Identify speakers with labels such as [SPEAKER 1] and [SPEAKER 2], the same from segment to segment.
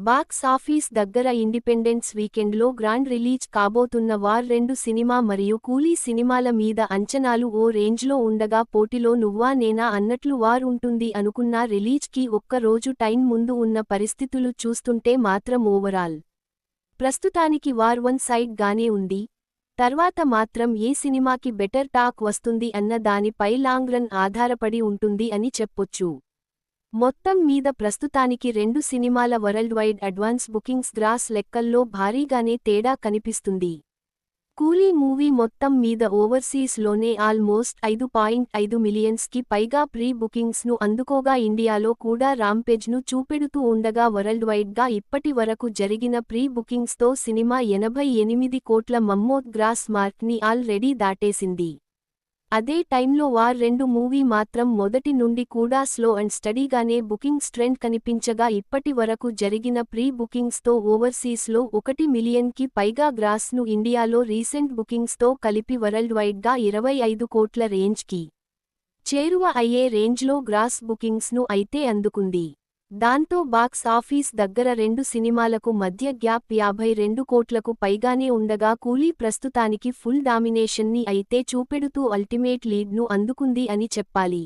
[SPEAKER 1] Box office దగ్గర independence వీకెండ్లో grand release కాబోతున్న వార్ 2 సినిమా మరియు కూలీ సినిమాల మీద అంచనాలు ఓ రేంజ్లో ఉండగా పోటీలో నువ్వా నేనా అన్నట్లు వార్ ఉంటుంది అనుకున్నా రిలీజ్కి ఒక్క రోజు టైం ముందు ఉన్న పరిస్థితులు చూస్తుంటే మాత్రం ఓవరాల్ ప్రస్తుతానికి వార్ వన్ సైడ్ గానే ఉంది. తర్వాత మాత్రం ఏ సినిమాకి బెటర్ టాక్ వస్తుంది అన్న దానిపై లాంగ్ రన్ ఆధారపడి ఉంటుంది అని చెప్పొచ్చు. మొత్తం మీద ప్రస్తుతానికి 2 సినిమాల worldwide advance bookings gross లెక్కల్లో భారీగానే తేడా కనిపిస్తుంది. కూలీ మూవీ మొత్తం మీద ఓవర్సీస్ లోనే ఆల్మోస్ట్ 5.5 మిలియన్స్కి పైగా ప్రీ బుకింగ్స్ను అందుకోగా ఇండియాలో కూడా రాంపేజ్ను చూపెడుతూ ఉండగా వరల్డ్ వైడ్గా ఇప్పటి వరకు జరిగిన ప్రీ బుకింగ్స్తో సినిమా 88 కోట్ల మమ్మోత్ గ్రాస్ మార్క్ని ఆల్రెడీ దాటేసింది. అదే టైంలో వార్ 2 మూవీ మాత్రం మొదటి నుండి కూడా స్లో అండ్ స్టడీగానే బుకింగ్స్ ట్రెండ్ కనిపించగా ఇప్పటి వరకు జరిగిన ప్రీ బుకింగ్స్తో ఓవర్సీస్లో 1 మిలియన్కి పైగా గ్రాస్ను ఇండియాలో రీసెంట్ బుకింగ్స్తో కలిపి వరల్డ్ వైడ్గా 25 కోట్ల రేంజ్కి చేరువ అయ్యే రేంజ్లో గ్రాస్ బుకింగ్స్ను అయితే అందుకుంది. దాంతో బాక్స్ ఆఫీస్ దగ్గర 2 సినిమాలకు మధ్య గ్యాప్ 52 కోట్లకు పైగానే ఉండగా కూలీ ప్రస్తుతానికి ఫుల్ డామినేషన్ని అయితే చూపెడుతూ అల్టిమేట్ లీడ్ను అందుకుంది అని చెప్పాలి.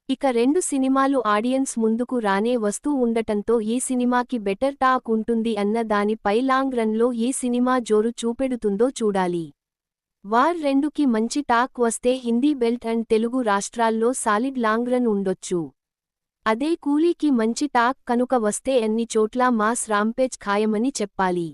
[SPEAKER 1] ఇక 2 సినిమాలు ఆడియన్స్ ముందుకు రానే వస్తూ ఉండటంతో ఏ సినిమాకి బెటర్ టాక్ ఉంటుంది అన్న దానిపై లాంగ్ రన్లో ఏ సినిమా జోరు చూపెడుతుందో చూడాలి. వార్ 2కి మంచి టాక్ వస్తే హిందీ బెల్ట్ అండ్ తెలుగు రాష్ట్రాల్లో సాలిడ్ లాంగ్ రన్ ఉండొచ్చు. అదే కూలీకి మంచి టాక్ కనుక వస్తే అన్ని చోట్లా మాస్ రాంపేజ్ ఖాయమని చెప్పాలి.